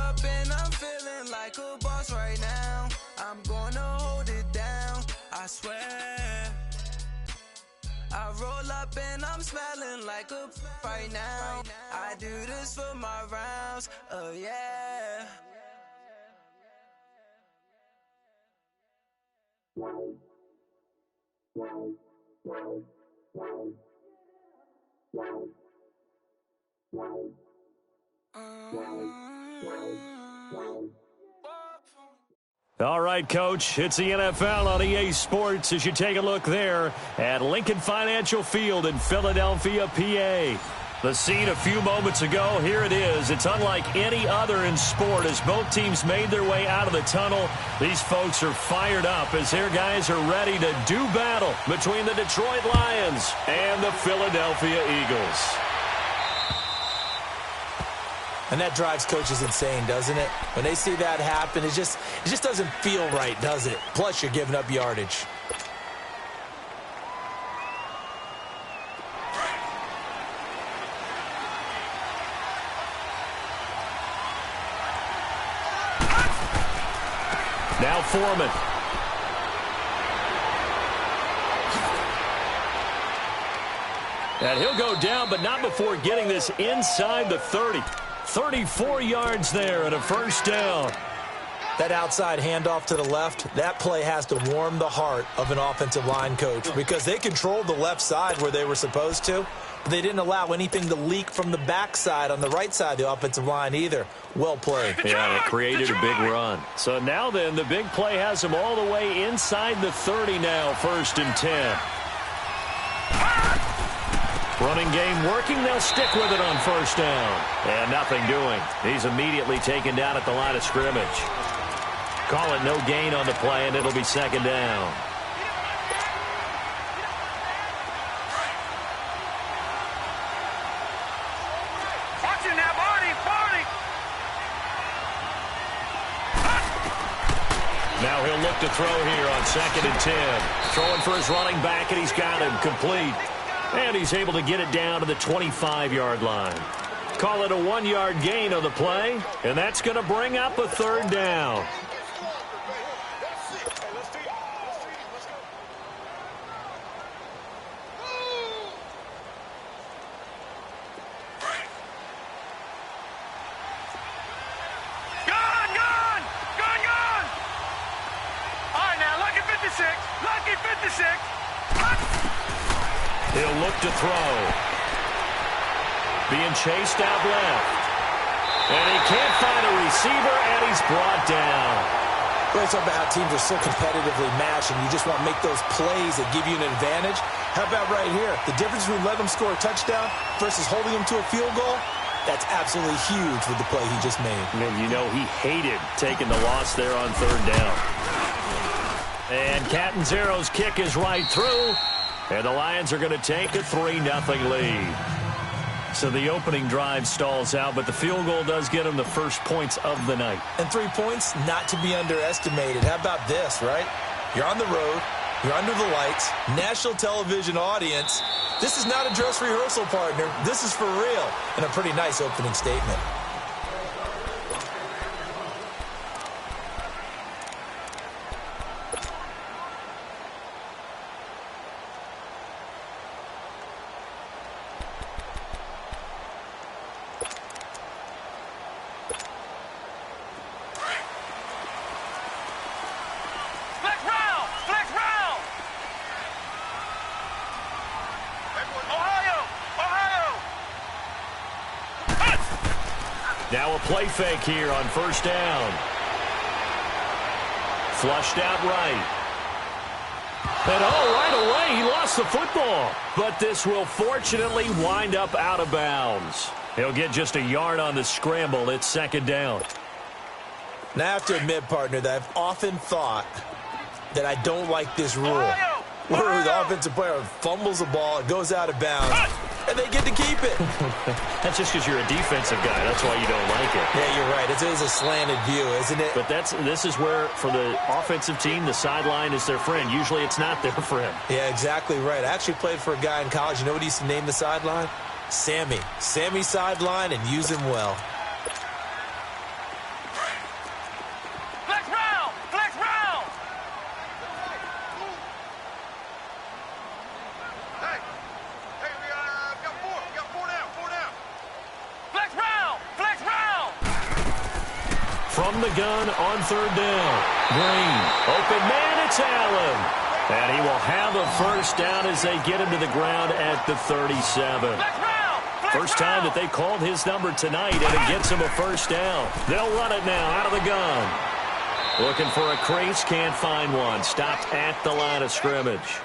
up and I'm feeling like a boss right now. I'm gonna hold it down, I swear. I roll up and I'm smelling like a right now. I do this for my rounds, oh yeah. All right, Coach, it's the NFL on EA Sports as you take a look there at Lincoln Financial Field in Philadelphia, PA. The scene a few moments ago, here it is. It's unlike any other in sport as both teams made their way out of the tunnel. These folks are fired up as their guys are ready to do battle between the Detroit Lions and the Philadelphia Eagles. And that drives coaches insane, doesn't it? When they see that happen, it just doesn't feel right, does it? Plus, you're giving up yardage. Now Foreman. And he'll go down, but not before getting this inside the 30. 34 yards there and a first down. That outside handoff to the left, that play has to warm the heart of an offensive line coach because they controlled the left side where they were supposed to. But they didn't allow anything to leak from the backside on the right side of the offensive line either. Well played. Yeah, and it created a big run. So now then, the big play has them all the way inside the 30 now, 1st and 10. Running game working. They'll stick with it on 1st down. And nothing doing. He's immediately taken down at the line of scrimmage. Call it no gain on the play, and it'll be 2nd down. Watching that body. Now he'll look to throw here on 2nd and 10. Throwing for his running back, and he's got him complete. And he's able to get it down to the 25-yard line. Call it a 1-yard gain on the play, and that's going to bring up a 3rd down. Gone! All right, now, lucky 56. He'll look to throw. Being chased out left. And he can't find a receiver, and he's brought down. Well, it's about how teams are so competitively matched, and you just want to make those plays that give you an advantage. How about right here? The difference between letting them score a touchdown versus holding them to a field goal, that's absolutely huge with the play he just made. And you know he hated taking the loss there on 3rd down. And Catanzaro's kick is right through. And the Lions are going to take a 3-0 lead. So the opening drive stalls out, but the field goal does get them the first points of the night. And 3 points, not to be underestimated. How about this, right? You're on the road. You're under the lights. National television audience. This is not a dress rehearsal, partner. This is for real. And a pretty nice opening statement. Now a play fake here on 1st down. Flushed out right. And right away, he lost the football. But this will fortunately wind up out of bounds. He'll get just a yard on the scramble. It's 2nd down. Now, I have to admit, partner, that I've often thought that I don't like this rule. Where the offensive player fumbles the ball, it goes out of bounds, and they get to keep it. That's just because you're a defensive guy. That's why you don't like it. Yeah, you're right. It is a slanted view, isn't it? But this is where, for the offensive team, the sideline is their friend. Usually it's not their friend. Yeah, exactly right. I actually played for a guy in college. You know what he used to name the sideline? Sammy. Sammy sideline, and use him well. from the gun on third down. Green, open man, it's Allen. And he will have a first down as they get him to the ground at the 37. First time that they called his number tonight, and it gets him a first down. They'll run it now out of the gun. Looking for a crease, can't find one. Stopped at the line of scrimmage.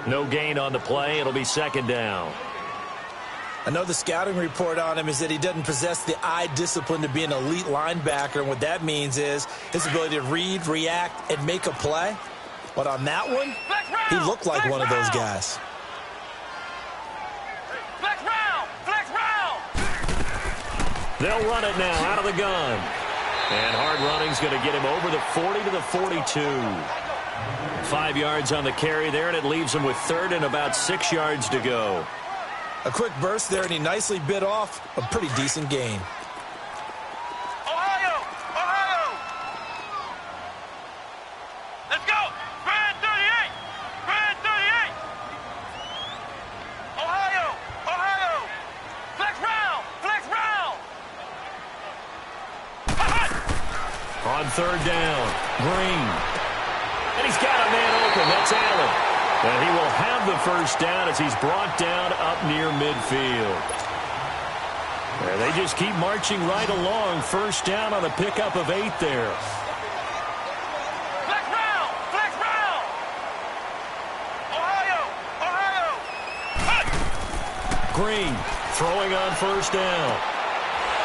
No gain on the play. It'll be second down. I know the scouting report on him is that he doesn't possess the eye discipline to be an elite linebacker, and what that means is his ability to read, react, and make a play. But on that one, he looked like one of those guys. They'll run it now out of the gun. And hard running's going to get him over the 40 to the 42. 5 yards on the carry there, and it leaves him with third and about 6 yards to go. A quick burst there, and he nicely bit off a pretty decent gain. Ohio! Ohio! Let's go! Brand 38! Brand 38! Ohio! Ohio! Flex round! Flex round! On third down, Green. And he's got a man open. That's Allen. And he will have the first down as he's brought down up near midfield. And they just keep marching right along. First down on the pickup of 8 there. Flex round! Flex round! Ohio! Ohio! Green throwing on first down.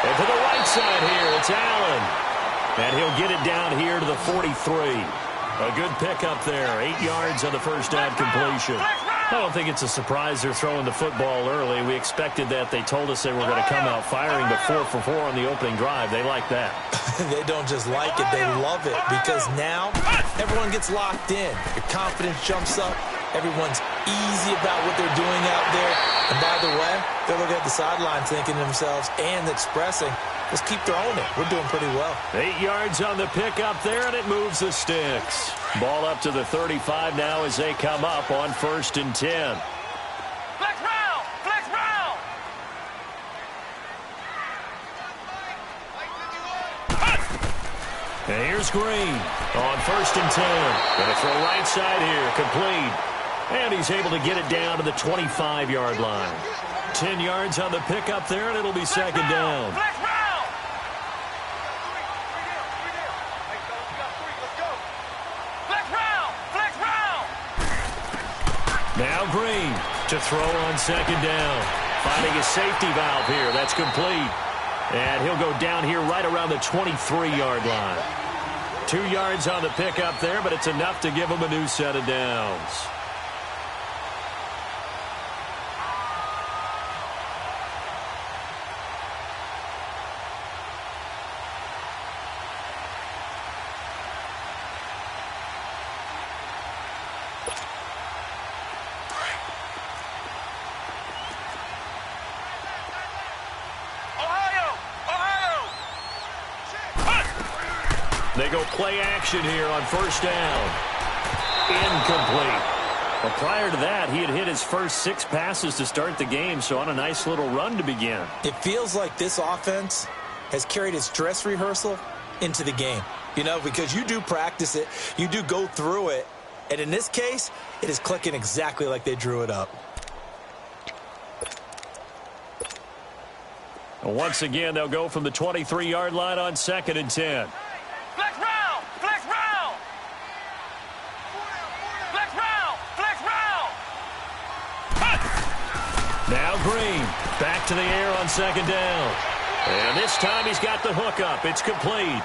And to the right side here, it's Allen. And he'll get it down here to the 43. A good pickup there. 8 yards on the first down completion. I don't think it's a surprise they're throwing the football early. We expected that. They told us they were going to come out firing, but 4 for 4 on the opening drive. They like that. They don't just like it, they love it, because now everyone gets locked in. Your confidence jumps up. Everyone's easy about what they're doing out there. And by the way, they're looking at the sideline thinking to themselves and expressing, just keep throwing it. We're doing pretty well. 8 yards on the pickup there, and it moves the sticks. Ball up to the 35 now as they come up on 1st and 10. Flex round! Flex round! And here's Green on 1st and 10. Going to throw right side here, complete. And he's able to get it down to the 25-yard line. 10 yards on the pickup there, and it'll be second down. Flex round! Now Green to throw on second down. Finding a safety valve here. That's complete. And he'll go down here right around the 23-yard line. 2 yards on the pickup there, but it's enough to give him a new set of downs. They go play action here on first down. Incomplete. Well, prior to that, he had hit his first 6 passes to start the game, so on a nice little run to begin. It feels like this offense has carried its dress rehearsal into the game. You know, because you do practice it, you do go through it, and in this case, it is clicking exactly like they drew it up. Once again, they'll go from the 23-yard line on 2nd and 10. Flex round! Flex round! Flex round! Flex round! Now Green back to the air on second down. And this time he's got the hook up. It's complete.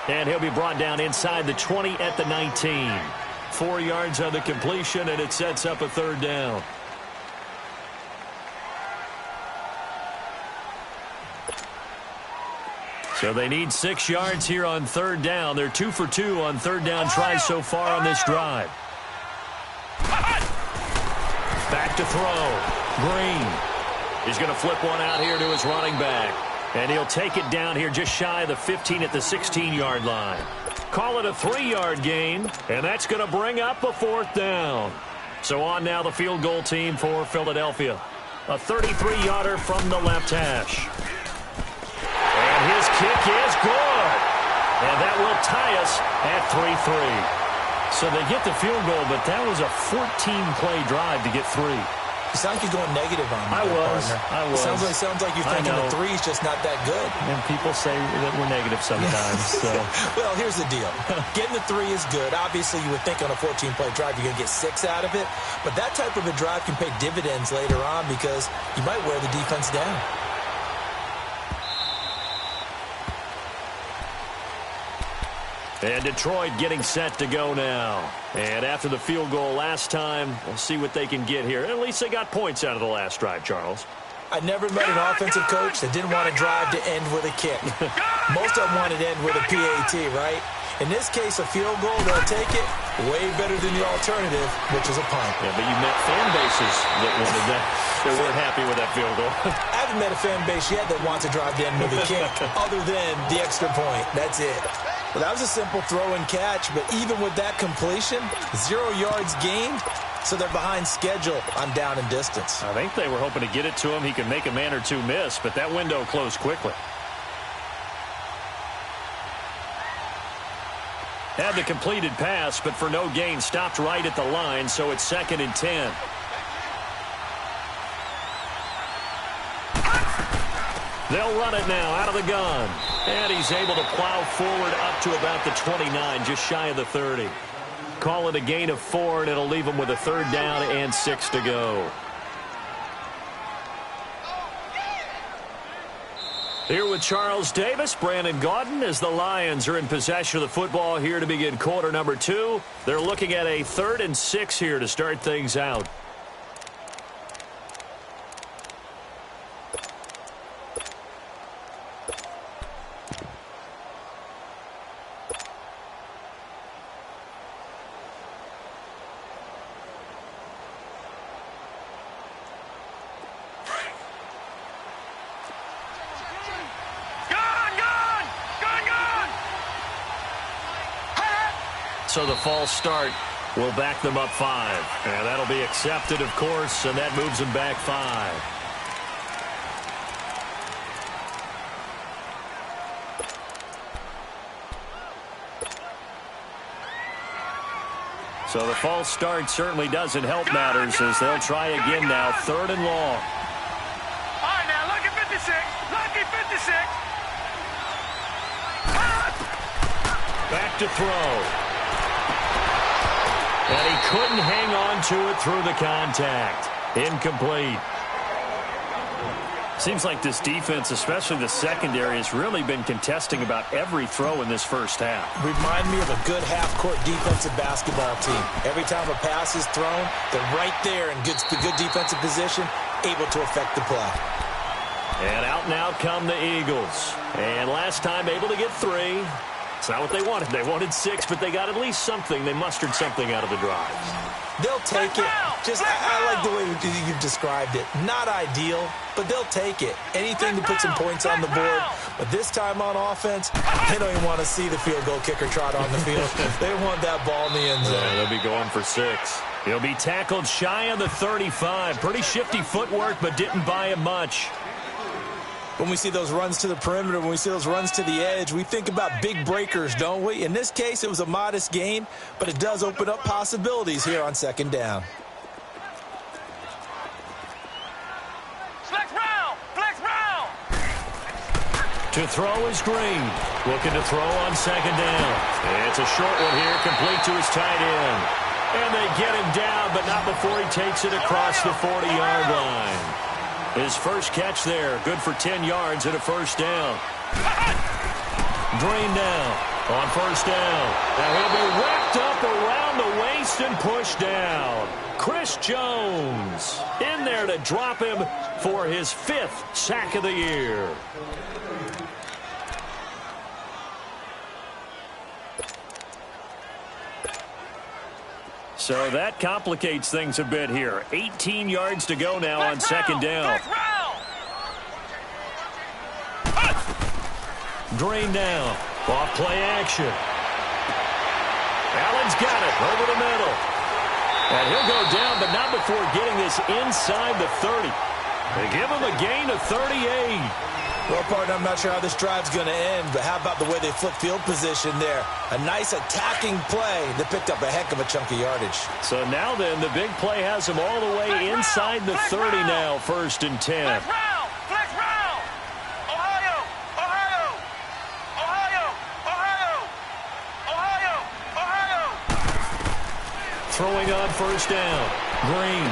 And he'll be brought down inside the 20 at the 19. 4 yards on the completion, and it sets up a third down. So they need 6 yards here on third down. They're 2 for 2 on third down tries so far on this drive. Back to throw. Green. He's going to flip one out here to his running back. And he'll take it down here just shy of the 15 at the 16-yard line. Call it a 3-yard gain, and that's going to bring up a 4th down. So on now the field goal team for Philadelphia. A 33-yarder from the left hash. And his kick is good. at 3-3. So they get the field goal, but that was a 14-play drive to get 3. You sound like you're going negative on me. I was. It sounds like you're thinking the 3's just not that good. And people say that we're negative sometimes. So. Well, here's the deal. Getting the 3 is good. Obviously, you would think on a 14-play drive you're going to get 6 out of it. But that type of a drive can pay dividends later on because you might wear the defense down. And Detroit getting set to go now. And after the field goal last time, we'll see what they can get here. At least they got points out of the last drive, Charles. I never met an offensive coach that didn't want a drive to end with a kick. Most of them wanted to end with a PAT, right? In this case, a field goal, they'll take it way better than the alternative, which is a punt. Yeah, but you met fan bases that wanted that. They weren't happy with that field goal. I haven't met a fan base yet that wants a drive to end with a kick other than the extra point. That's it. Well, that was a simple throw and catch, but even with that completion, 0 yards gained, so they're behind schedule on down and distance. I think they were hoping to get it to him. He could make a man or two miss, but that window closed quickly. Had the completed pass, but for no gain, stopped right at the line, so it's 2nd and 10. They'll run it now out of the gun. And he's able to plow forward up to about the 29, just shy of the 30. Call it a gain of 4, and it'll leave him with a 3rd down and 6 to go. Here with Charles Davis, Brandon Gaudin, as the Lions are in possession of the football here to begin quarter number 2. They're looking at a 3rd and 6 here to start things out. So the false start will back them up 5. And that'll be accepted, of course, and that moves them back 5. So the false start certainly doesn't help matters as they'll try again now, 3rd and long. All right, now, lucky 56. Lucky 56. Back to throw. And he couldn't hang on to it through the contact. Incomplete. Seems like this defense, especially the secondary, has really been contesting about every throw in this first half. Remind me of a good half-court defensive basketball team. Every time a pass is thrown, they're right there in good defensive position, able to affect the play. And out come the Eagles. And last time able to get 3. It's not what they wanted. They wanted 6, but they got at least something. They mustered something out of the drive. They'll take it. I like the way you've described it. Not ideal, but they'll take it. Anything to put some points on the board. But this time on offense, they don't even want to see the field goal kicker trot on the field. They want that ball in the end zone. Yeah, they'll be going for 6. He'll be tackled shy of the 35. Pretty shifty footwork, but didn't buy him much. When we see those runs to the perimeter, when we see those runs to the edge, we think about big breakers, don't we? In this case, it was a modest gain, but it does open up possibilities here on 2nd down. Flex round! Flex round! To throw is Green. Looking to throw on 2nd down. It's a short one here, complete to his tight end. And they get him down, but not before he takes it across the 40-yard line. His first catch there, good for 10 yards and a 1st down. Green down on 1st down. Now he'll be wrapped up around the waist and pushed down. Chris Jones in there to drop him for his 5th sack of the year. So that complicates things a bit here. 18 yards to go now on 2nd down. Green down. Off play action. Allen's got it over the middle. And he'll go down, but not before getting this inside the 30. They give him a gain of 38. Well, partner, I'm not sure how this drive's going to end, but how about the way they flip field position there? A nice attacking play that picked up a heck of a chunk of yardage. So now then, the big play has them all the way inside the 30 now, 1st and 10. Flex round. Ohio. Ohio. Ohio. Ohio. Ohio. Ohio. Throwing on 1st down. Green.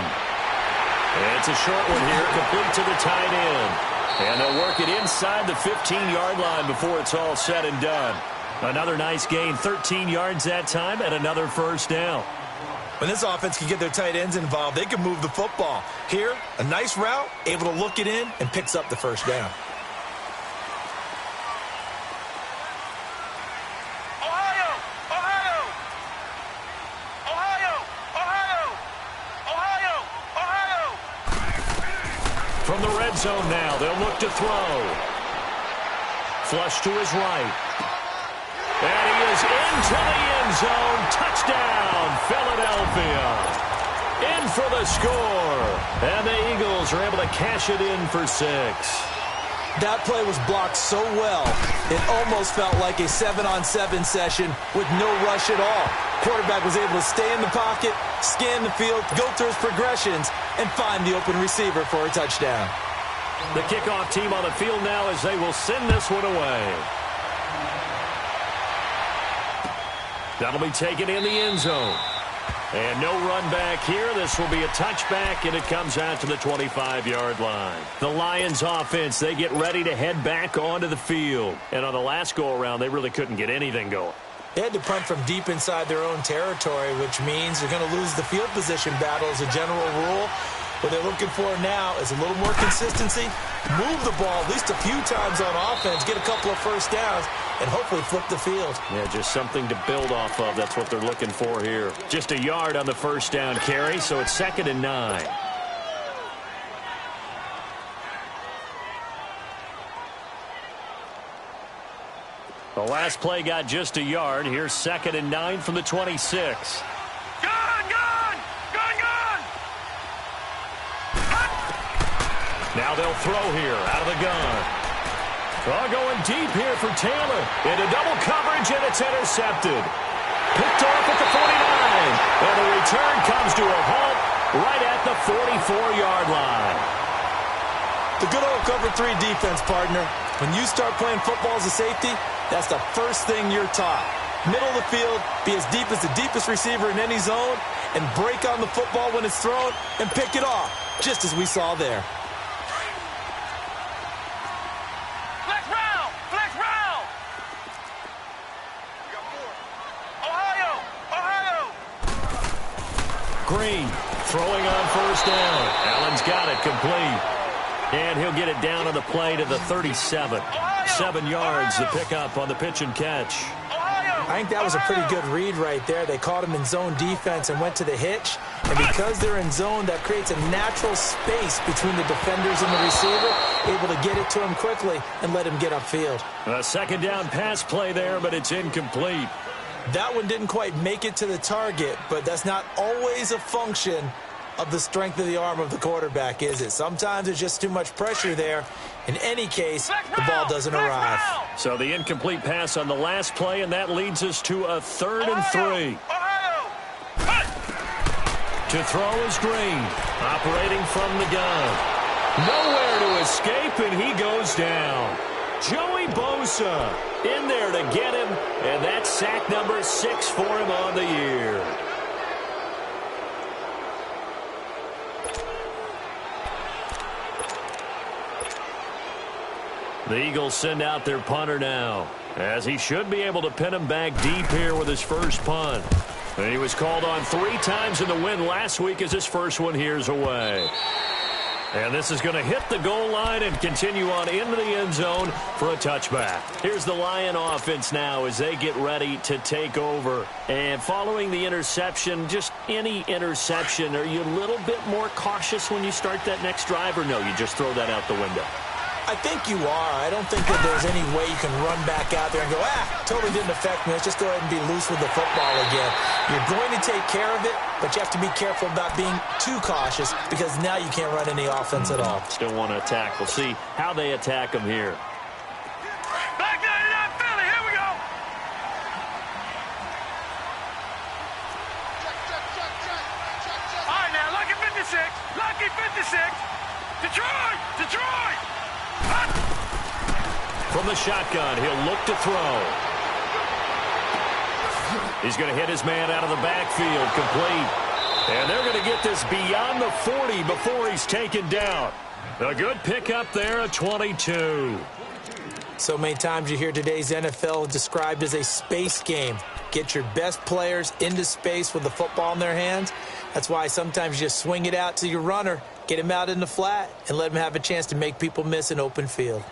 It's a short one here, complete to the tight end. And they'll work it inside the 15-yard line before it's all said and done. Another nice gain, 13 yards that time, and another 1st down. When this offense can get their tight ends involved, they can move the football. Here, a nice route, able to look it in, and picks up the 1st down. Ohio. Ohio. Ohio. Ohio. Ohio. Ohio. From the red zone now, they'll look to throw. Flush to his right. And he is into the end zone. Touchdown, Philadelphia. In for the score. And the Eagles are able to cash it in for 6. That play was blocked so well, it almost felt like a 7-on-7 session with no rush at all. Quarterback was able to stay in the pocket, scan the field, go through his progressions, and find the open receiver for a touchdown. The kickoff team on the field now as they will send this one away. That'll be taken in the end zone. And no run back here. This will be a touchback, and it comes out to the 25-yard line. The Lions offense, they get ready to head back onto the field. And on the last go-around, they really couldn't get anything going. They had to punt from deep inside their own territory, which means they're going to lose the field position battle as a general rule. What they're looking for now is a little more consistency, move the ball at least a few times on offense, get a couple of 1st downs, and hopefully flip the field. Yeah, just something to build off of. That's what they're looking for here. Just a yard on the 1st down carry, so it's 2nd and 9. The last play got just a yard. Here's 2nd and 9 from the 26. Now they'll throw here out of the gun. Going deep here for Taylor. Into double coverage, and it's intercepted. Picked off at the 49. And the return comes to a halt right at the 44-yard line. The good old cover 3 defense, partner. When you start playing football as a safety, that's the first thing you're taught. Middle of the field, be as deep as the deepest receiver in any zone, and break on the football when it's thrown, and pick it off, just as we saw there. Green throwing on 1st down. Allen's got it complete. And he'll get it down on the play to the 37. 7 yards to pick up on the pitch and catch. I think that was a pretty good read right there. They caught him in zone defense and went to the hitch. And because they're in zone, that creates a natural space between the defenders and the receiver, able to get it to him quickly and let him get upfield. A 2nd down pass play there, but it's incomplete. That one didn't quite make it to the target, but that's not always a function of the strength of the arm of the quarterback, is it? Sometimes there's just too much pressure there. In any case, the ball doesn't arrive. So the incomplete pass on the last play, and that leads us to a 3rd and 3. To throw is Green, operating from the gun. Nowhere to escape, and he goes down. Joey Bosa in there to get him, and that's sack number 6 for him on the year. The Eagles send out their punter now, as he should be able to pin him back deep here with his first punt. And he was called on 3 times in the win last week as his first one here's away. And this is going to hit the goal line and continue on into the end zone for a touchback. Here's the Lion offense now as they get ready to take over. And following the interception, just any interception, are you a little bit more cautious when you start that next drive, or no, you just throw that out the window? I think you are. I don't think that there's any way you can run back out there and go, totally didn't affect me. Let's just go ahead and be loose with the football again. You're going to take care of it, but you have to be careful about being too cautious because now you can't run any offense at all. Still want to attack. We'll see how they attack them here. Back 99 Philly, here we go. All right, now, lucky 56. Lucky 56. Detroit! Detroit! From the shotgun, he'll look to throw. He's going to hit his man out of the backfield, complete. And they're going to get this beyond the 40 before he's taken down. A good pickup there at 22. So many times you hear today's NFL described as a space game. Get your best players into space with the football in their hands. That's why sometimes you just swing it out to your runner, get him out in the flat, and let him have a chance to make people miss an open field.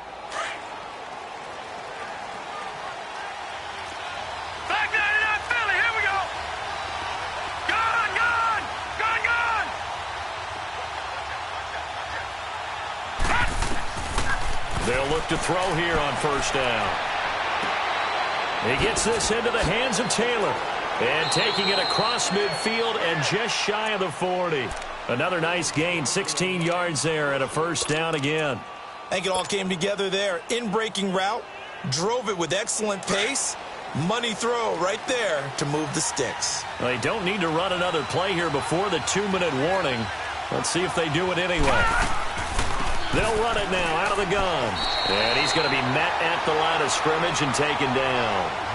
Back 99 Philly, here we go. Gone, gone, gone, gone. They'll look to throw here on first down. He gets this into the hands of Taylor. And taking it across midfield and just shy of the 40. Another nice gain, 16 yards there and a first down again. I think it all came together there. In-breaking route, drove it with excellent pace. Money throw right there to move the sticks. They don't need to run another play here before the 2-minute warning. Let's see if they do it anyway. They'll run it now out of the gun. And he's going to be met at the line of scrimmage and taken down.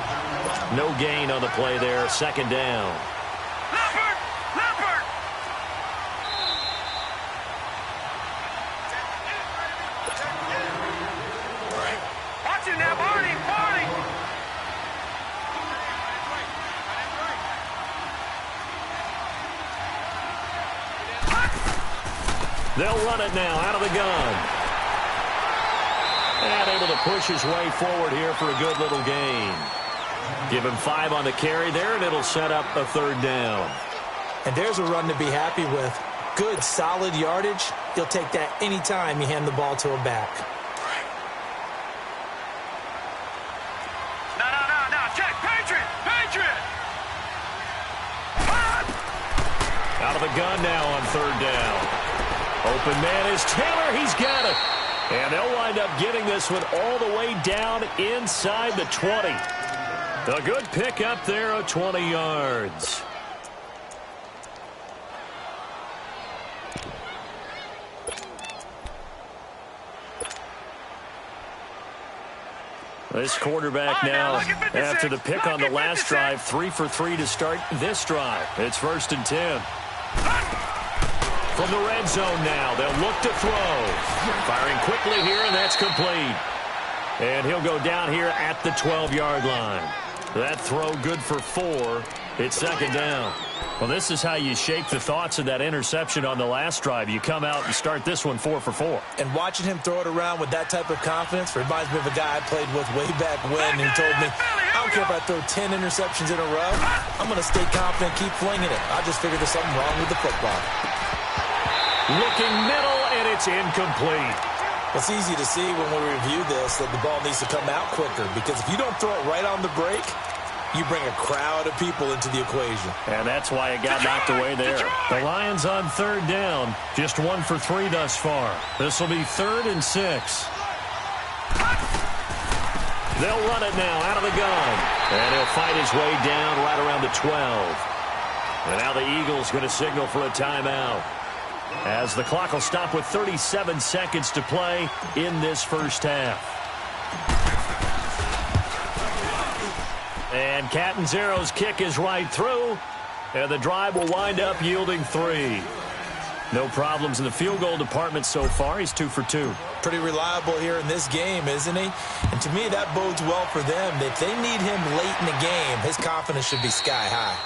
No gain on the play there, second down. Leopard! Leopard! Watch it now, Barney! Barney! They'll run it now out of the gun. And able to push his way forward here for a good little gain. Give him 5 on the carry there, and it'll set up a third down. And there's a run to be happy with. Good, solid yardage. You'll take that any time you hand the ball to a back. No. Check. Patriot! Patriot! Out of the gun now on third down. Open man is Taylor. He's got it. And they'll wind up getting this one all the way down inside the 20. A good pick up there of 20 yards. This quarterback now, after the pick on the last drive, 3 for 3 to start this drive. It's 1st and 10. From the red zone now, they'll look to throw. Firing quickly here, and that's complete. And he'll go down here at the 12-yard line. That throw good for 4. It's second down. Well, this is how you shake the thoughts of that interception on the last drive. You come out and start this one 4 for 4. And watching him throw it around with that type of confidence reminds me of a guy I played with way back when who told me, I don't care if I throw 10 interceptions in a row. I'm going to stay confident, keep flinging it. I just figured there's something wrong with the football. Looking middle, and it's incomplete. It's easy to see when we review this that the ball needs to come out quicker because if you don't throw it right on the break, you bring a crowd of people into the equation. And that's why it got knocked away there. The Lions on third down, just 1 for 3 thus far. This will be 3rd and 6. They'll run it now out of the gun. And he'll fight his way down right around the 12. And now the Eagles going to signal for a timeout, as the clock will stop with 37 seconds to play in this first half. And Catanzaro's kick is right through, and the drive will wind up yielding 3. No problems in the field goal department so far. He's 2 for 2. Pretty reliable here in this game, isn't he? And to me, that bodes well for them. If they need him late in the game, his confidence should be sky high.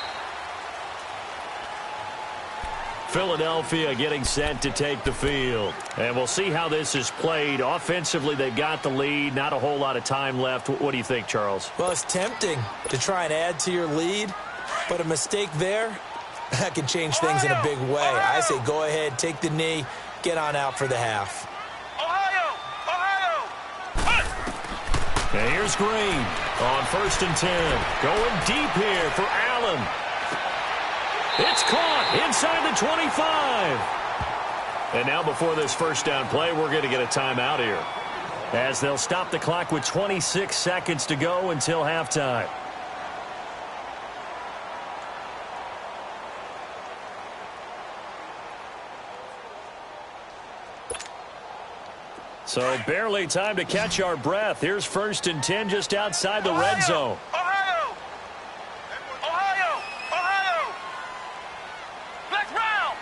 Philadelphia getting set to take the field. And we'll see how this is played. Offensively, they've got the lead. Not a whole lot of time left. What do you think, Charles? Well, it's tempting to try and add to your lead, but a mistake there, that can change things in a big way. I say go ahead, take the knee, get on out for the half. Ohio! And here's Green on 1st and 10. Going deep here for Allen. It's caught inside the 25. And now before this first down play, we're going to get a timeout here, as they'll stop the clock with 26 seconds to go until halftime. So barely time to catch our breath. Here's 1st and 10 just outside the red zone. Ohio! Flex round!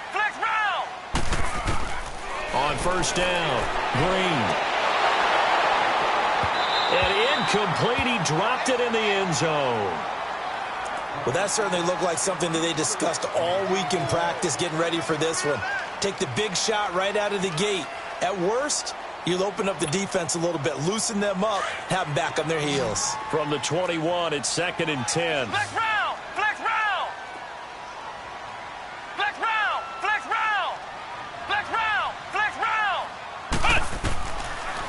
On 1st down, Green. And incomplete. He dropped it in the end zone. Well, that certainly looked like something that they discussed all week in practice getting ready for this one. Take the big shot right out of the gate. At worst, you'll open up the defense a little bit, loosen them up, have them back on their heels. From the 21, it's 2nd and 10. Flex round!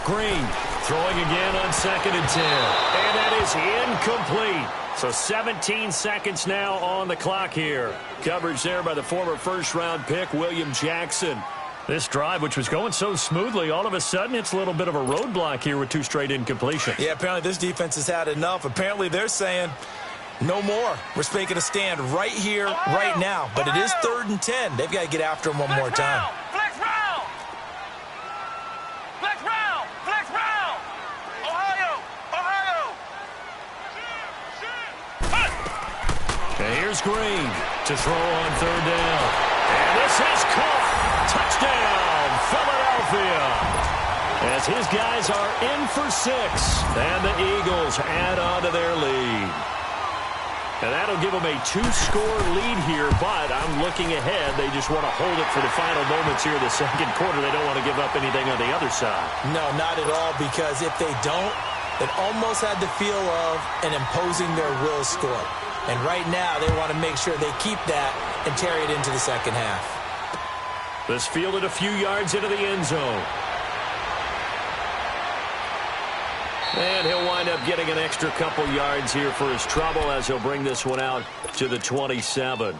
Green throwing again on 2nd and 10. And that is incomplete. So 17 seconds now on the clock here. Coverage there by the former first-round pick, William Jackson. This drive, which was going so smoothly, all of a sudden it's a little bit of a roadblock here with 2 straight incompletions. Yeah, apparently this defense has had enough. Apparently they're saying no more. We're making a stand right here, right now. But it is 3rd and 10. They've got to get after him one more time. And here's Green to throw on 3rd down. And this is caught. Touchdown, Philadelphia. As his guys are in for 6. And the Eagles add on to their lead. And that'll give them a 2-score lead here, but I'm looking ahead. They just want to hold it for the final moments here in the second quarter. They don't want to give up anything on the other side. No, not at all, because if they don't, it almost had the feel of an imposing their will score. And right now, they want to make sure they keep that and carry it into the second half. This fielded a few yards into the end zone. And he'll wind up getting an extra couple yards here for his trouble as he'll bring this one out to the 27.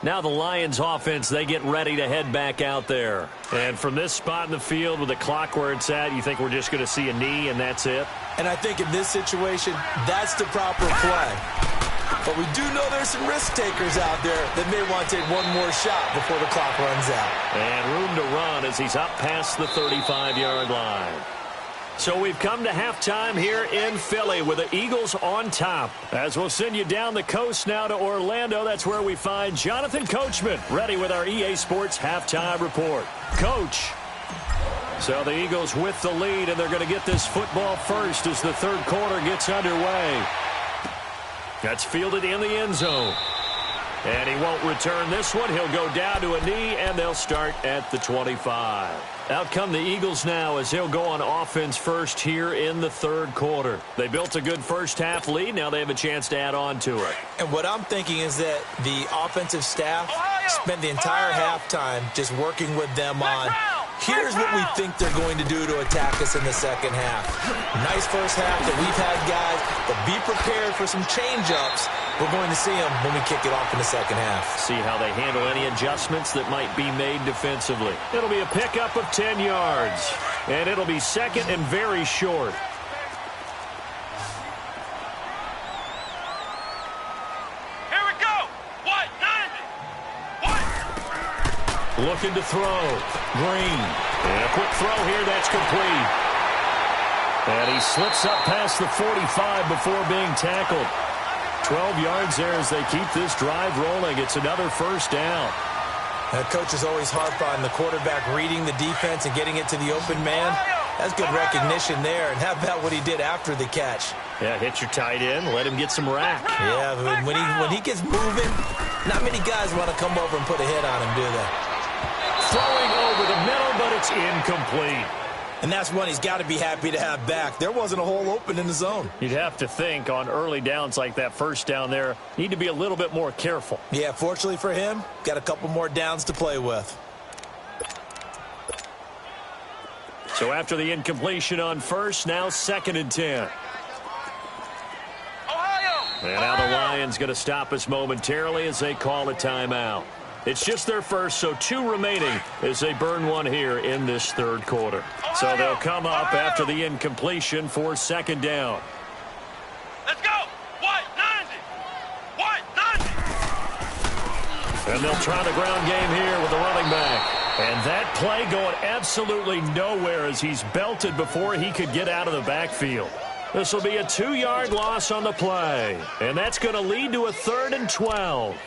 Now the Lions offense, they get ready to head back out there. And from this spot in the field with the clock where it's at, you think we're just going to see a knee and that's it? And I think in this situation, that's the proper play. But we do know there's some risk takers out there that may want to take one more shot before the clock runs out. And room to run as he's up past the 35-yard line. So we've come to halftime here in Philly with the Eagles on top. As we'll send you down the coast now to Orlando, that's where we find Jonathan Coachman ready with our EA Sports halftime report. Coach. So the Eagles with the lead, and they're going to get this football first as the third quarter gets underway. That's fielded in the end zone. And he won't return this one. He'll go down to a knee, and they'll start at the 25. Out come the Eagles now as they'll go on offense first here in the third quarter. They built a good first-half lead. Now they have a chance to add on to it. And what I'm thinking is that the offensive staff spent the entire halftime just working with them on, here's what we think they're going to do to attack us in the second half. Nice first half that we've had, guys, but be prepared for some change-ups. We're going to see them when we kick it off in the second half. See how they handle any adjustments that might be made defensively. It'll be a pickup of 10 yards, and it'll be second and very short. Here we go. What? 90. What? Looking to throw. Green. And a quick throw here. That's complete. And he slips up past the 45 before being tackled. 12 yards there as they keep this drive rolling. It's another first down. The coach is always harp on the quarterback reading the defense and getting it to the open man. That's good recognition there. And how about what he did after the catch? Yeah, hit your tight end. Let him get some rack. Yeah, but when he gets moving, not many guys want to come over and put a hit on him, do they? Throwing over the middle, but it's incomplete. And that's one he's got to be happy to have back. There wasn't a hole open in the zone. You'd have to think on early downs like that first down there, need to be a little bit more careful. Yeah, fortunately for him, got a couple more downs to play with. So after the incompletion on first, now 2nd and 10. And now the Lions going to stop us momentarily as they call a timeout. It's just their first, so 2 remaining as they burn one here in this third quarter. So they'll come up after the incompletion for second down. Let's go. White 90. White 90. And they'll try the ground game here with the running back. And that play going absolutely nowhere as he's belted before he could get out of the backfield. This will be a 2-yard loss on the play. And that's going to lead to a 3rd and 12.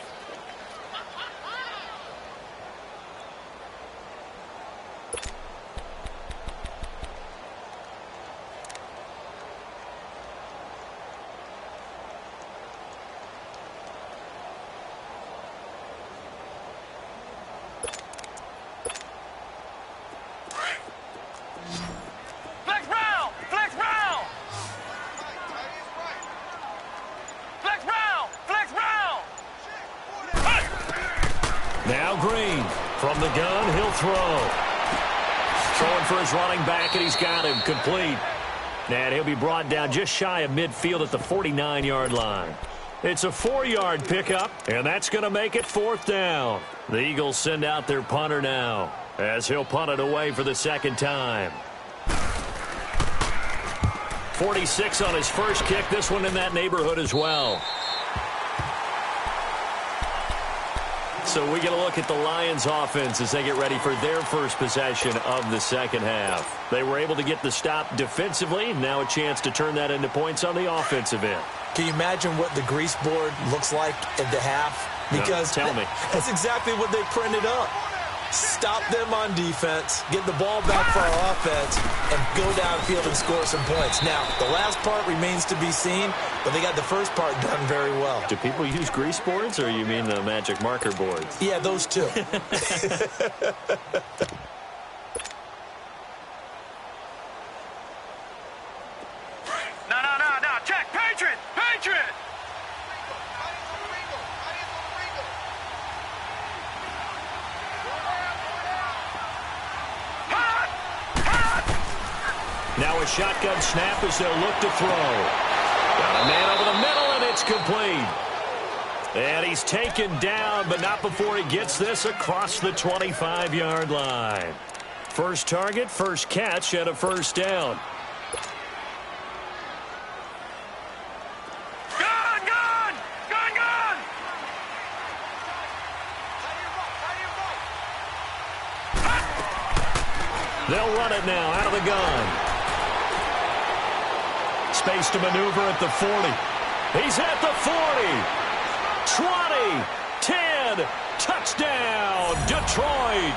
From the gun, he'll throw. Throwing for his running back, and he's got him complete. And he'll be brought down just shy of midfield at the 49-yard line. It's a 4-yard pickup, and that's going to make it 4th down. The Eagles send out their punter now as he'll punt it away for the second time. 46 on his first kick. This one in that neighborhood as well. So we get a look at the Lions offense as they get ready for their first possession of the second half. They were able to get the stop defensively. Now a chance to turn that into points on the offensive end. Can you imagine what the grease board looks like at the half? Because no, tell me. That's exactly what they printed up. Stop them on defense, get the ball back for our offense, and go downfield and score some points. Now, the last part remains to be seen, but they got the first part done very well. Do people use grease boards, or you mean the magic marker boards? Yeah, those two. No. Check. Patriot. Patriot. Now a shotgun snap as they'll look to throw. Got a man over the middle, and it's complete. And he's taken down, but not before he gets this across the 25-yard line. First target, first catch, and a first down. Gun! They'll run it now out of the gun. Space to maneuver at the 40. He's at the 40. 20. 10. Touchdown, Detroit.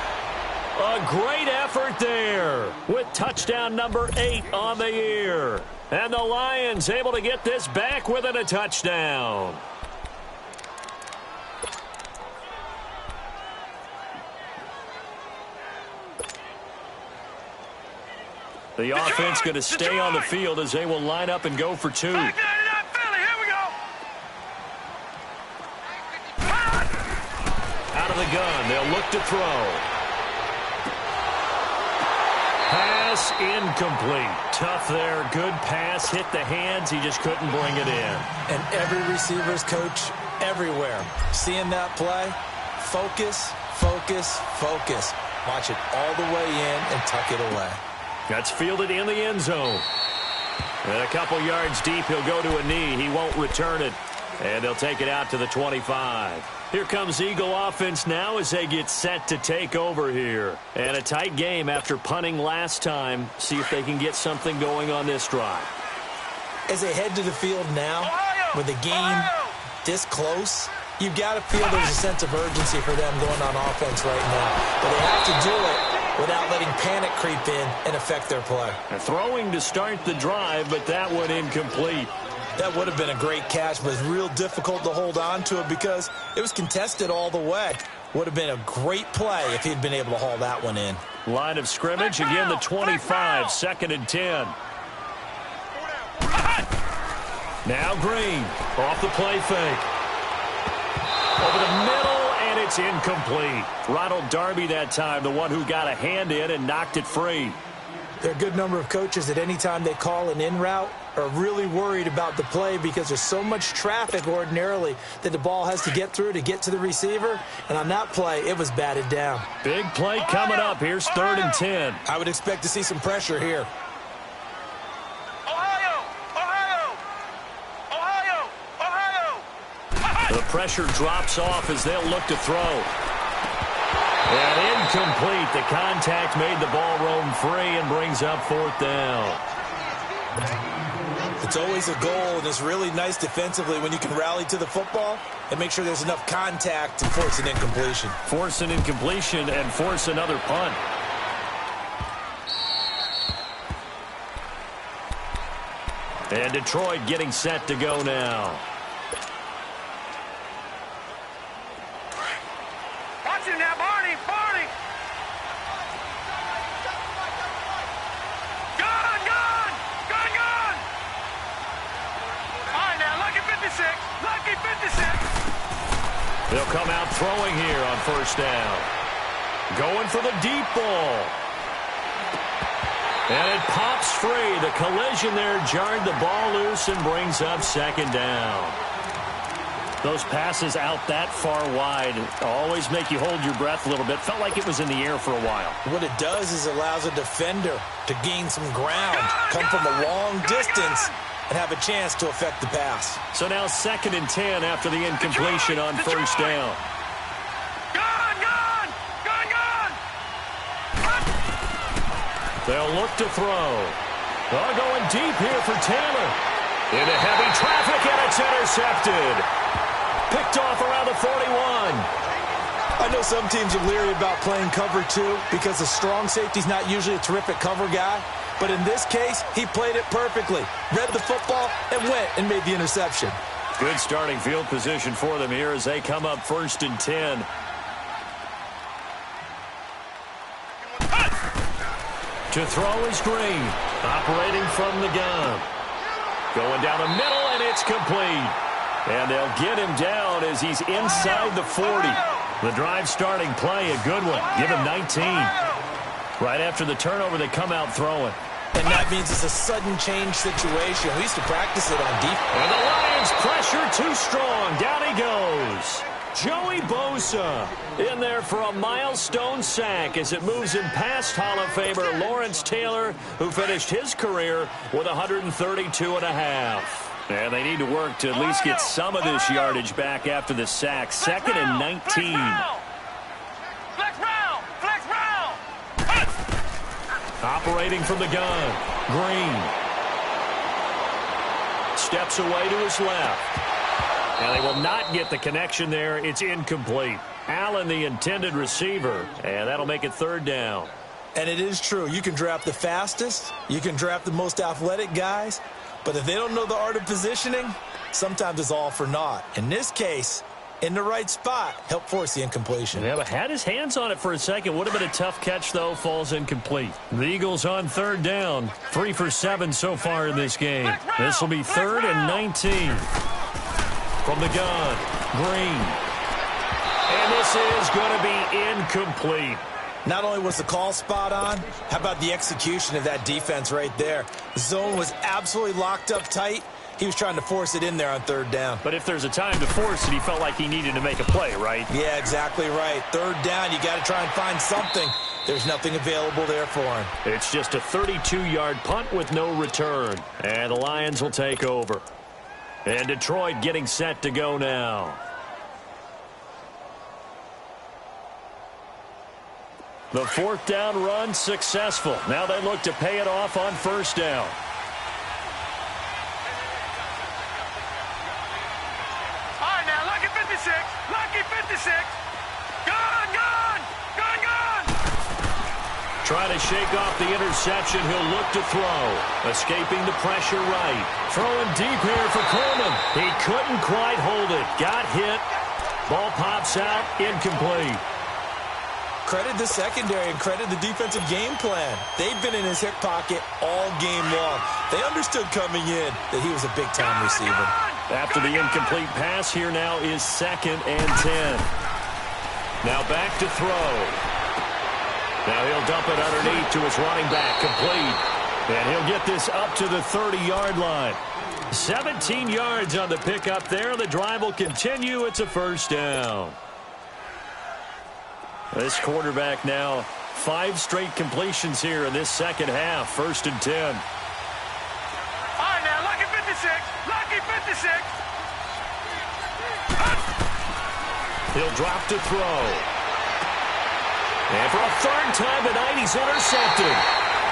A great effort there with touchdown number 8 on the year. And the Lions able to get this back within a touchdown. The offense going to stay on the field as they will line up and go for 2. Philly, here we go. Out of the gun, they'll look to throw. Pass incomplete. Tough there. Good pass. Hit the hands. He just couldn't bring it in. And every receiver's coach everywhere. Seeing that play, focus. Watch it all the way in and tuck it away. That's fielded in the end zone. And a couple yards deep, he'll go to a knee. He won't return it. And they'll take it out to the 25. Here comes Eagle offense now as they get set to take over here. And a tight game after punting last time. See if they can get something going on this drive. As they head to the field now, with the game this close, you've got to feel there's a sense of urgency for them going on offense right now. But they have to do it without letting panic creep in and affect their play. Throwing to start the drive, but that one incomplete. That would have been a great catch, but it's real difficult to hold on to it because it was contested all the way. Would have been a great play if he'd been able to haul that one in. Line of scrimmage, again the 25, 2nd and 10. Now Green, off the play fake. Over the middle, and it's incomplete. Ronald Darby that time, the one who got a hand in and knocked it free. There are a good number of coaches that any time they call an in route, are really worried about the play because there's so much traffic ordinarily that the ball has to get through to get to the receiver. And on that play, it was batted down. Big play coming up. Here's 3rd and 10. I would expect to see some pressure here. The pressure drops off as they'll look to throw. And incomplete. The contact made the ball roam free and brings up 4th down. It's always a goal, and it's really nice defensively when you can rally to the football and make sure there's enough contact to force an incompletion. Force an incompletion and force another punt. And Detroit getting set to go now. Watch him now, Barney! Barney! Gun! Gun! Gun! Gun! All right, now, lucky 56. Lucky 56. They'll come out throwing here on 1st down. Going for the deep ball. And it pops free. The collision there jarred the ball loose and brings up 2nd down. Those passes out that far wide always make you hold your breath a little bit. Felt like it was in the air for a while. What it does is it allows a defender to gain some ground, come from a long distance, and have a chance to affect the pass. So now 2nd and 10 after the incompletion on 1st down. Gun! Gun! Gun! Gun! They'll look to throw. They're going deep here for Taylor. Into heavy traffic, and it's intercepted. Picked off around the 41. I know some teams are leery about playing cover 2 because the strong safety's not usually a terrific cover guy. But in this case, he played it perfectly. Read the football and went and made the interception. Good starting field position for them here as they come up 1st and 10. To throw is Green. Operating from the gun. Going down the middle, and it's complete. And they'll get him down as he's inside the 40. The drive starting play, a good one. Give him 19. Right after the turnover, they come out throwing. And that means it's a sudden change situation. We used to practice it on defense. And the Lions pressure too strong. Down he goes. Joey Bosa in there for a milestone sack as it moves him past Hall of Famer Lawrence Taylor, who finished his career with 132.5. And they need to work to at least get some of this yardage back after the sack. 2nd and 19. Flex round! Flex round! Operating from the gun. Green. Steps away to his left. And they will not get the connection there. It's incomplete. Allen, the intended receiver. And that'll make it 3rd down. And it is true. You can draft the fastest. You can draft the most athletic guys. But if they don't know the art of positioning, sometimes it's all for naught. In this case, in the right spot, help force the incompletion. Yeah, but had his hands on it for a second. Would have been a tough catch, though. Falls incomplete. The Eagles on 3rd down. 3 for 7 so far in this game. This will be 3rd and 19. From the gun, Green. And this is going to be incomplete. Not only was the call spot on, how about the execution of that defense right there? The zone was absolutely locked up tight. He was trying to force it in there on 3rd down. But if there's a time to force it, he felt like he needed to make a play, right? Yeah, exactly right. 3rd down, you got to try and find something. There's nothing available there for him. It's just a 32-yard punt with no return. And the Lions will take over. And Detroit getting set to go now. The 4th down run successful. Now they look to pay it off on 1st down. All right, now, lucky 56. Lucky 56. Gun! Gun! Gun! Gun! Trying to shake off the interception. He'll look to throw. Escaping the pressure right. Throwing deep here for Coleman. He couldn't quite hold it. Got hit. Ball pops out. Incomplete. Credit the secondary and credit the defensive game plan. They've been in his hip pocket all game long. They understood coming in that he was a big-time receiver. After the incomplete pass, here now is 2nd and 10. Now back to throw. Now he'll dump it underneath to his running back. Complete. And he'll get this up to the 30-yard line. 17 yards on the pickup there. The drive will continue. It's a first down. This quarterback now 5 straight completions here in this second half. 1st and 10. All right, now, lucky 56. Lucky 56. He'll drop to throw. And for a 3rd time tonight, he's intercepted.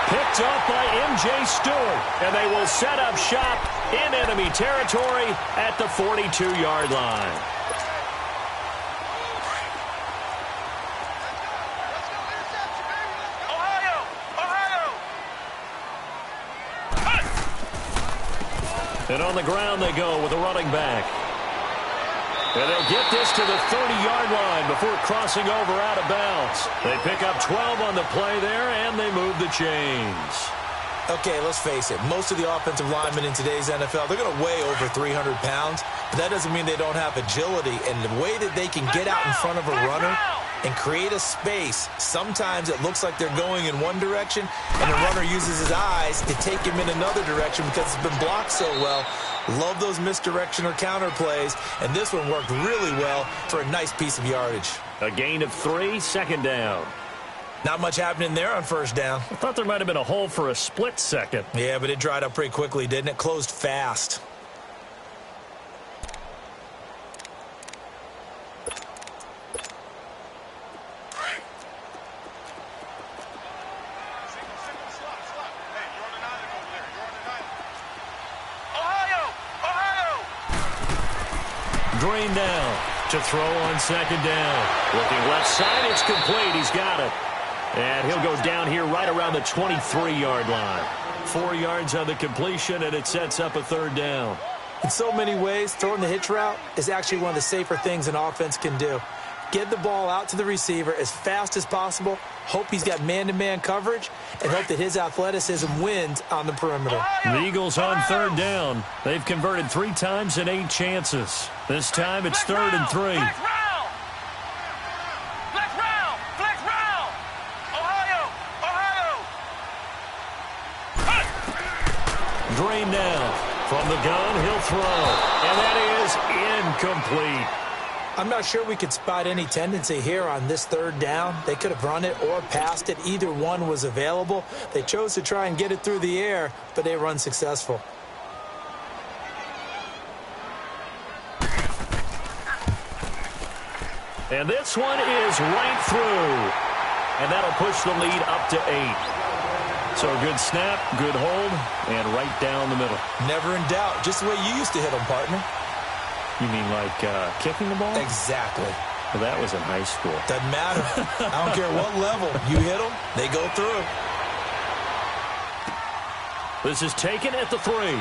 Picked up by M.J. Stewart. And they will set up shop in enemy territory at the 42-yard line. And on the ground they go with a running back. And they'll get this to the 30-yard line before crossing over out of bounds. They pick up 12 on the play there, and they move the chains. Okay, let's face it. Most of the offensive linemen in today's NFL, they're going to weigh over 300 pounds, but that doesn't mean they don't have agility. And the way that they can get out in front of a runner and create a space, sometimes it looks like they're going in one direction, and the runner uses his eyes to take him in another direction because it's been blocked so well. Love those misdirection or counter plays, and this one worked really well for a nice piece of yardage. A gain of 3, 2nd down. Not much happening there on 1st down. I thought there might have been a hole for a split second. Yeah, but it dried up pretty quickly, didn't it? Closed fast. Green down to throw on 2nd down. Looking left side, it's complete. He's got it. And he'll go down here right around the 23-yard line. 4 yards on the completion, and it sets up a 3rd down. In so many ways, throwing the hitch route is actually one of the safer things an offense can do. Get the ball out to the receiver as fast as possible, hope he's got man-to-man coverage, and hope that his athleticism wins on the perimeter. The Eagles on 3rd down. They've converted 3 times in 8 chances. This time it's 3rd and 3. Green now. From the gun, he'll throw. And that is incomplete. I'm not sure we could spot any tendency here on this 3rd down. They could have run it or passed it. Either one was available. They chose to try and get it through the air, but they were unsuccessful. And this one is right through. And that'll push the lead up to 8. So a good snap, good hold, and right down the middle. Never in doubt. Just the way you used to hit them, partner. You mean like kicking the ball? Exactly. Well, that was in high school. Doesn't matter. I don't care what level. You hit them, they go through. This is taken at the 3.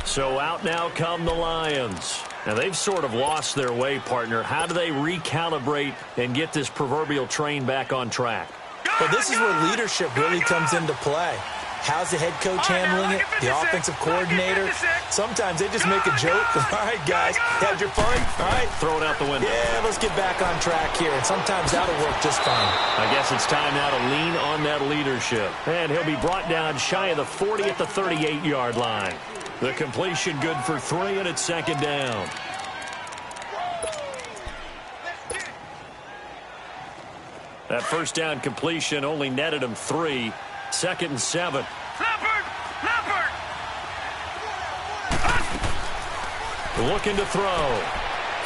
So out now come the Lions. Now, they've sort of lost their way, partner. How do they recalibrate and get this proverbial train back on track? Well, this is where leadership really comes into play. How's the head coach handling it? The offensive coordinator? Sometimes they just make a joke. All right, guys, had your fun? All right. Throw it out the window. Yeah, let's get back on track here. And sometimes that'll work just fine. I guess it's time now to lean on that leadership. And he'll be brought down shy of the 40 at the 38-yard line. The completion good for 3, and it's 2nd down. That 1st down completion only netted him 3. 2nd and 7. Leopard! Looking to throw.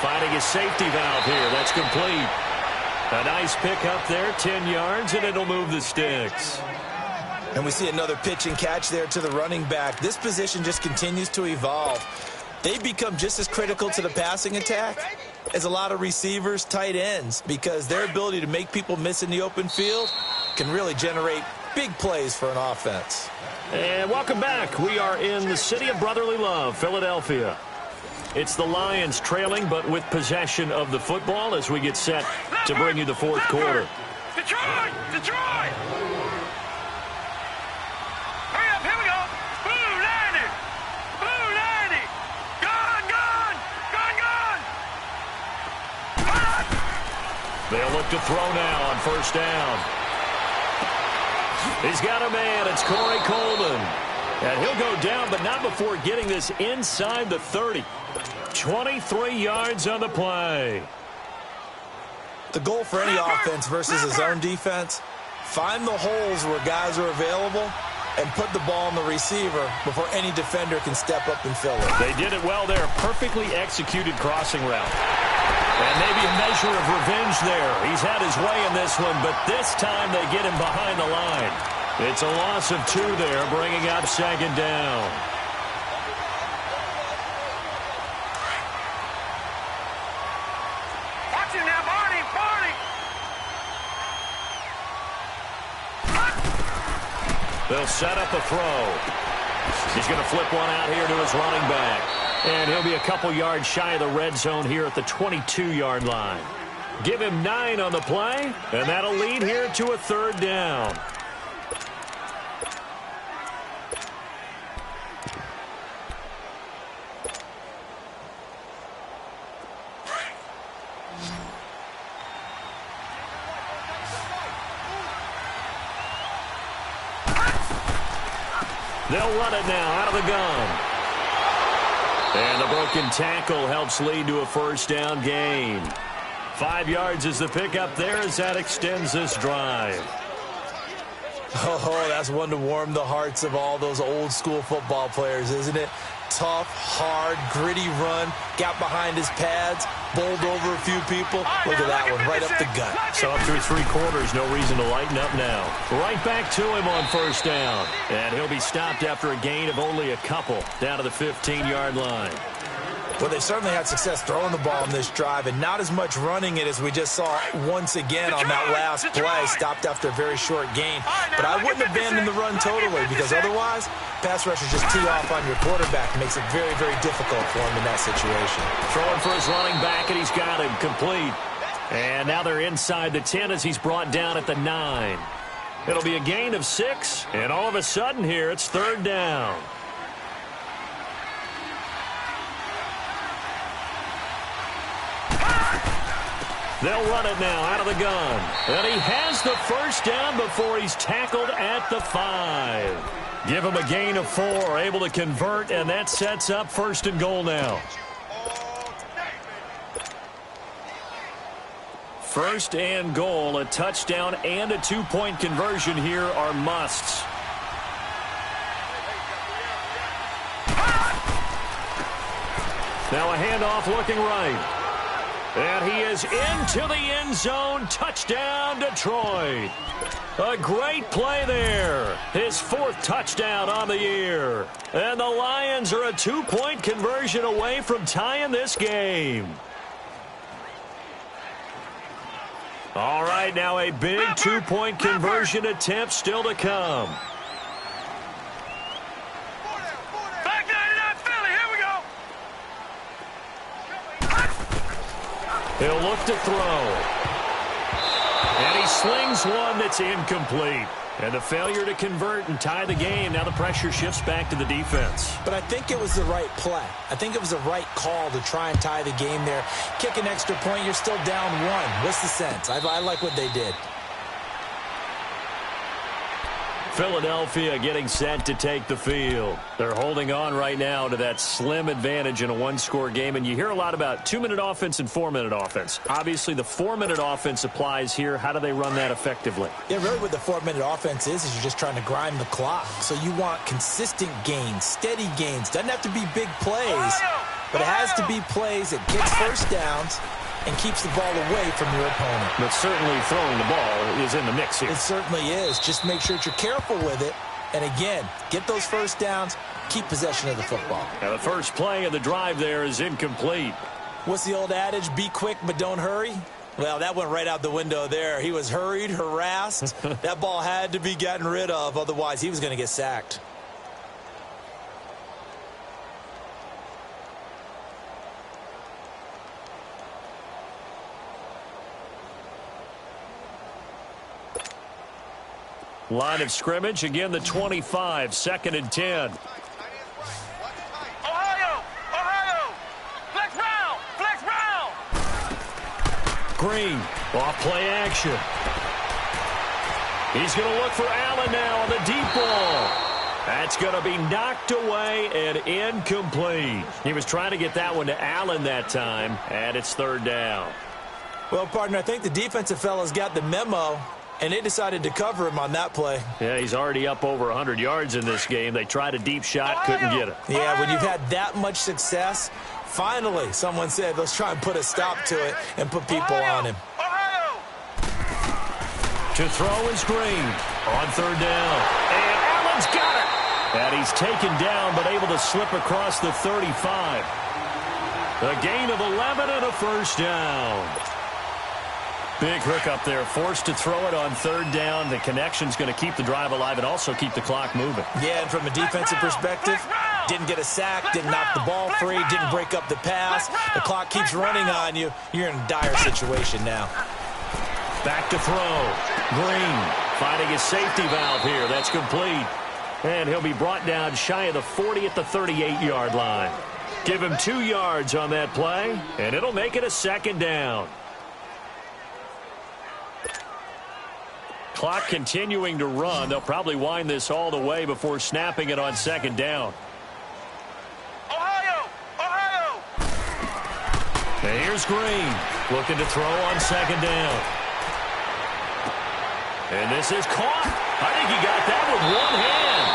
Finding his safety valve here. That's complete. A nice pickup there, 10 yards, and it'll move the sticks. And we see another pitch and catch there to the running back. This position just continues to evolve. They become just as critical to the passing attack as a lot of receivers, tight ends, because their ability to make people miss in the open field can really generate big plays for an offense. And welcome back. We are in the city of brotherly love, Philadelphia. It's the Lions trailing, but with possession of the football as we get set to bring you the 4th quarter. Detroit! Hurry up, here we go! Blue 90! Blue 90! Gone! They'll look to throw now on first down. He's got a man. It's Corey Coleman. And he'll go down, but not before getting this inside the 30. 23 yards on the play. The goal for any offense versus his own defense, find the holes where guys are available and put the ball on the receiver before any defender can step up and fill it. They did it well there. Perfectly executed crossing route. And maybe a measure of revenge there. He's had his way in this one, but this time they get him behind the line. It's a loss of 2 there, bringing up second down. Watch him now, Barney, Barney. They'll set up a throw. He's going to flip one out here to his running back. And he'll be a couple yards shy of the red zone here at the 22-yard line. Give him 9 on the play, and that'll lead here to a third down. They'll run it now out of the gun. And the broken tackle helps lead to a first down gain. 5 yards is the pickup there as that extends this drive. Oh, that's one to warm the hearts of all those old school football players, isn't it? Tough, hard, gritty run, got behind his pads, bowled over a few people. Look at that one, right up the gut. So up through 3 quarters, no reason to lighten up now. Right back to him on first down. And he'll be stopped after a gain of only a couple down to the 15-yard line. Well, they certainly had success throwing the ball on this drive and not as much running it as we just saw once again on that last play. Stopped after a very short gain. But I wouldn't abandon the run totally because otherwise, pass rushers just tee off on your quarterback. Makes it very, very difficult for him in that situation. Throwing for his running back, and he's got him complete. And now they're inside the 10 as he's brought down at the 9. It'll be a gain of 6, and all of a sudden here, it's third down. They'll run it now out of the gun. And he has the first down before he's tackled at the 5. Give him a gain of 4, able to convert, and that sets up first and goal now. First and goal, a touchdown and a 2-point conversion here are musts. Now a handoff looking right. And he is into the end zone. Touchdown, Detroit. A great play there. His 4th touchdown on the year. And the Lions are a 2-point conversion away from tying this game. All right, now a big 2-point conversion attempt still to come. He'll look to throw. And he slings one that's incomplete. And a failure to convert and tie the game. Now the pressure shifts back to the defense. But I think it was the right play. I think it was the right call to try and tie the game there. Kick an extra point, you're still down 1. What's the sense? I like what they did. Philadelphia getting set to take the field. They're holding on right now to that slim advantage in a 1-score game. And you hear a lot about 2-minute offense and 4-minute offense. Obviously, the 4-minute offense applies here. How do they run that effectively? Yeah, really what the 4-minute offense is you're just trying to grind the clock. So you want consistent gains, steady gains. Doesn't have to be big plays, but it has to be plays that gets first downs and keeps the ball away from your opponent. But certainly throwing the ball is in the mix here. It certainly is. Just make sure that you're careful with it. And again, get those first downs, keep possession of the football. Now the first play of the drive there is incomplete. What's the old adage? Be quick, but don't hurry. Well, that went right out the window there. He was hurried, harassed. That ball had to be gotten rid of. Otherwise, he was going to get sacked. Line of scrimmage, again the 25, 2nd and 10. Ohio! Flex Brown! Green, off play action. He's going to look for Allen now on the deep ball. That's going to be knocked away and incomplete. He was trying to get that one to Allen that time, and it's third down. Well, partner, I think the defensive fellas got the memo, and they decided to cover him on that play. Yeah, he's already up over 100 yards in this game. They tried a deep shot, couldn't get it. Yeah, when you've had that much success, finally someone said, let's try and put a stop to it and put people on him. To throw is Green on third down. And Allen's got it. And he's taken down but able to slip across the 35. A gain of 11 and a first down. Big hookup there, forced to throw it on third down. The connection's going to keep the drive alive and also keep the clock moving. Yeah, and from a defensive perspective, didn't get a sack, didn't knock the ball free, didn't break up the pass. The clock keeps running on you. You're in a dire situation now. Back to throw. Green finding his safety valve here. That's complete. And he'll be brought down shy of the 40 at the 38-yard line. Give him 2 yards on that play, and it'll make it a second down. Clock continuing to run. They'll probably wind this all the way before snapping it on second down. Ohio! Ohio! And here's Green looking to throw on second down. And this is caught. I think he got that with one hand.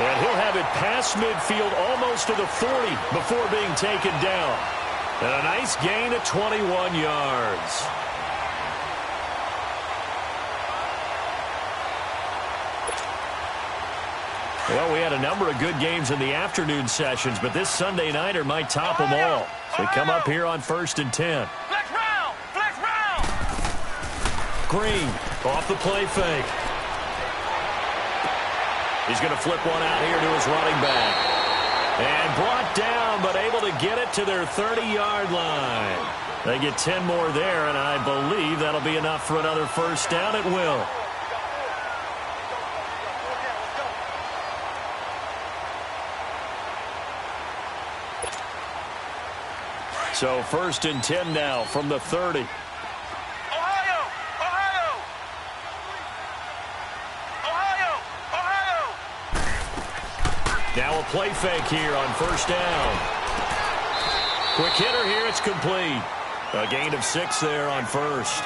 And he'll have it past midfield almost to the 40 before being taken down. And a nice gain of 21 yards. Well, we had a number of good games in the afternoon sessions, but this Sunday nighter might top them all. So we come up here on 1st and 10. Flex round! Flex round! Green off the play fake. He's going to flip one out here to his running back. And brought down, but able to get it to their 30-yard line. They get 10 more there, and I believe that'll be enough for another first down. It will. So 1st and 10 now from the 30. Ohio! Ohio! Ohio! Ohio! Now a play fake here on first down. Quick hitter here. It's complete. A gain of 6 there on first.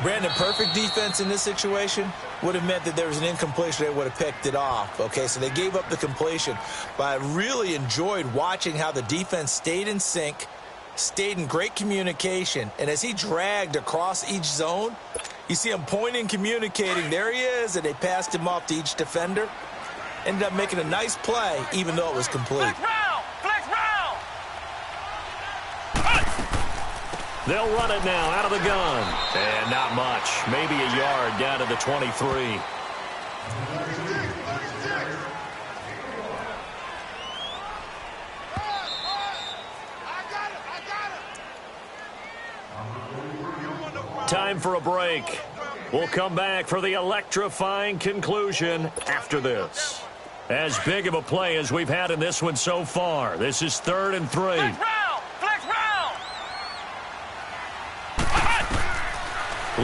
Brandon, perfect defense in this situation would have meant that there was an incompletion. They would have picked it off. Okay, so they gave up the completion. But I really enjoyed watching how the defense stayed in sync, stayed in great communication, and as he dragged across each zone, you see him pointing, communicating. There he is, and they passed him off to each defender. Ended up making a nice play, even though it was complete. Flex round! Flex round! They'll run it now out of the gun. And not much. Maybe a yard down to the 23. Time for a break. We'll come back for the electrifying conclusion after this. As big of a play as we've had in this one so far. This is 3rd and 3. Flex round! Flex round!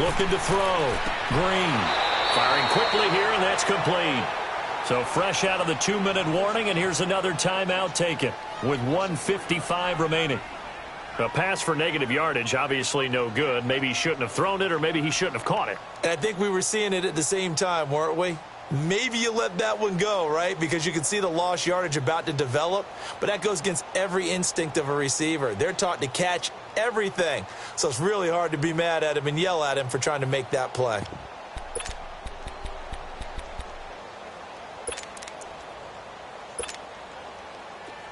Looking to throw. Green firing quickly here, and that's complete. So fresh out of the 2-minute warning, and here's another timeout taken with 1:55 remaining. A pass for negative yardage, obviously no good. Maybe he shouldn't have thrown it, or maybe he shouldn't have caught it. And I think we were seeing it at the same time, weren't we? Maybe you let that one go, right? Because you can see the lost yardage about to develop. But that goes against every instinct of a receiver. They're taught to catch everything. So it's really hard to be mad at him and yell at him for trying to make that play.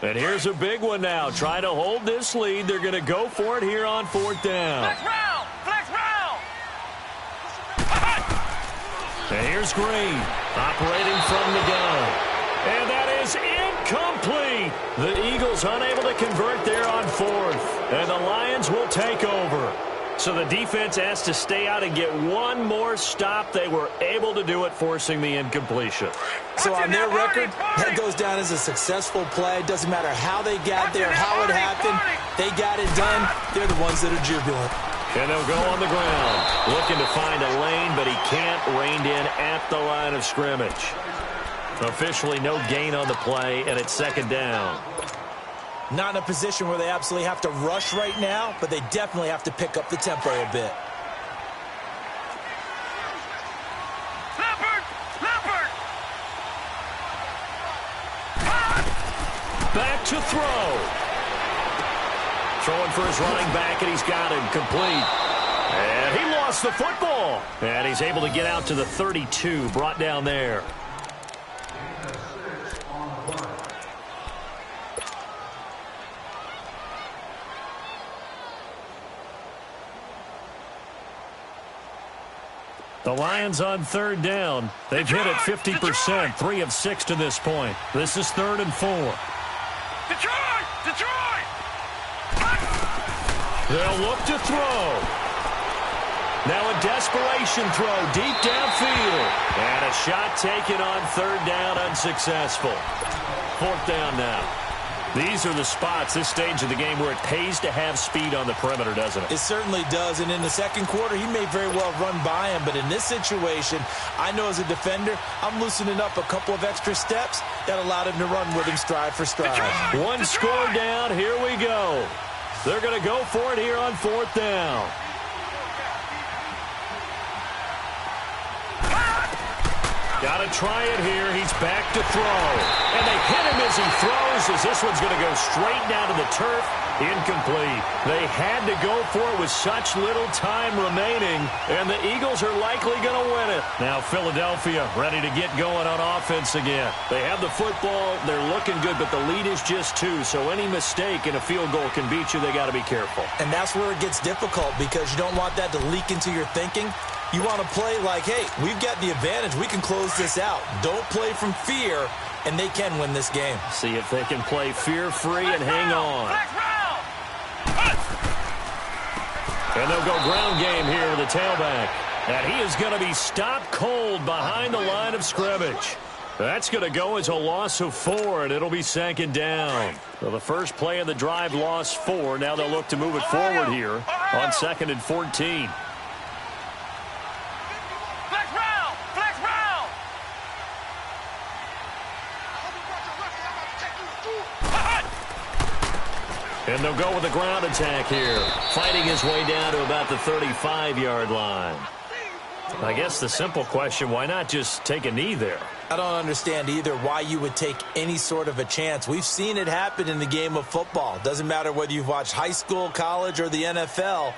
And here's a big one now. Trying to hold this lead. They're going to go for it here on 4th down. Flex round! Flex round! And here's Green operating from the gun. And that is incomplete. The Eagles unable to convert there on 4th. And the Lions will take over. So the defense has to stay out and get one more stop. They were able to do it, forcing the incompletion. So on their record, that goes down as a successful play. Doesn't matter how they got there, how it happened. They got it done. They're the ones that are jubilant. And they'll go on the ground, looking to find a lane, but he can't, reined in at the line of scrimmage. Officially no gain on the play, and it's second down. Not in a position where they absolutely have to rush right now, but they definitely have to pick up the tempo a bit. Back to throw. Throwing for his running back, and he's got him complete. And he lost the football. And he's able to get out to the 32, brought down there. The Lions on third down. They've hit it 50%, 3 of 6 to this point. This is 3rd and 4. Detroit! Detroit! They'll look to throw. Now a desperation throw deep downfield. And a shot taken on 3rd down, unsuccessful. 4th down now. These are the spots, this stage of the game, where it pays to have speed on the perimeter, doesn't it? It certainly does, and in the second quarter, he may very well run by him, but in this situation, I know as a defender, I'm loosening up a couple of extra steps that allowed him to run with him stride for stride. One score down, here we go. They're going to go for it here on 4th down. Got to try it here. He's back to throw. And they hit him as he throws, as this one's going to go straight down to the turf. Incomplete. They had to go for it with such little time remaining, and the Eagles are likely going to win it. Now Philadelphia ready to get going on offense again. They have the football. They're looking good, but the lead is just 2, so any mistake in a field goal can beat you. They got to be careful. And that's where it gets difficult because you don't want that to leak into your thinking. You want to play like, hey, we've got the advantage. We can close this out. Don't play from fear, and they can win this game. See if they can play fear-free and hang on. And they'll go ground game here with the tailback. And he is going to be stopped cold behind the line of scrimmage. That's going to go as a loss of 4, and it'll be 2nd down. So the first play of the drive lost 4. Now they'll look to move it forward here on 2nd and 14. And they'll go with a ground attack here, fighting his way down to about the 35-yard line. I guess the simple question, why not just take a knee there? I don't understand either why you would take any sort of a chance. We've seen it happen in the game of football. Doesn't matter whether you've watched high school, college, or the NFL.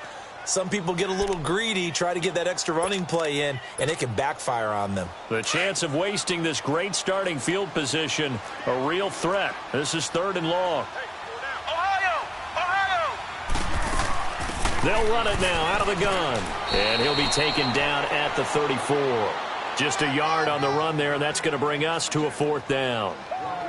Some people get a little greedy, try to get that extra running play in, and it can backfire on them. The chance of wasting this great starting field position, a real threat. This is 3rd and long. They'll run it now out of the gun. And he'll be taken down at the 34. Just a yard on the run there, and that's going to bring us to a 4th down.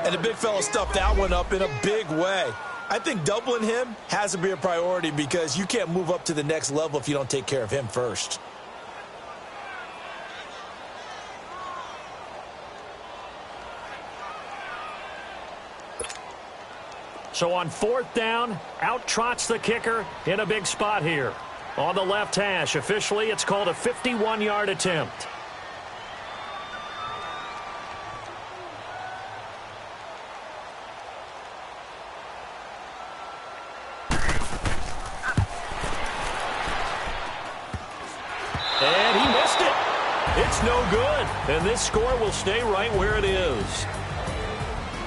And the big fella stuffed that one up in a big way. I think doubling him has to be a priority because you can't move up to the next level if you don't take care of him first. So on 4th down, out trots the kicker in a big spot here. On the left hash, officially it's called a 51-yard attempt. And he missed it. It's no good. And this score will stay right where it is.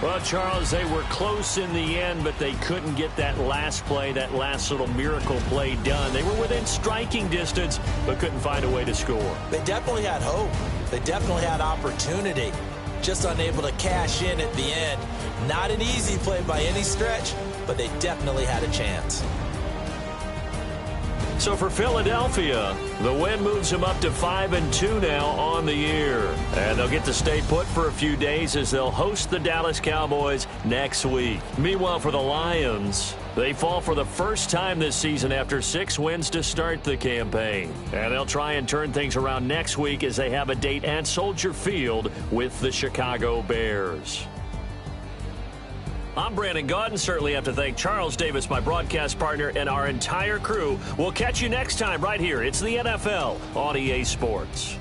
Well, Charles, they were close in the end, but they couldn't get that last play, that last little miracle play done. They were within striking distance, but couldn't find a way to score. They definitely had hope. They definitely had opportunity. Just unable to cash in at the end. Not an easy play by any stretch, but they definitely had a chance. So for Philadelphia, the win moves them up to 5-2 now on the year. And they'll get to stay put for a few days as they'll host the Dallas Cowboys next week. Meanwhile, for the Lions, they fall for the first time this season after 6 wins to start the campaign. And they'll try and turn things around next week as they have a date at Soldier Field with the Chicago Bears. I'm Brandon Gaudin. Certainly have to thank Charles Davis, my broadcast partner, and our entire crew. We'll catch you next time right here. It's the NFL on EA Sports.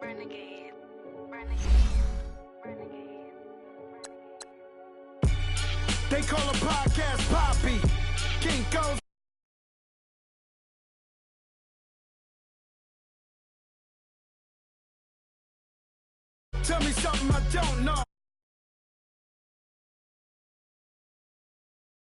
Renegade. They call a podcast Poppy. Kinko's. Tell me something I don't know.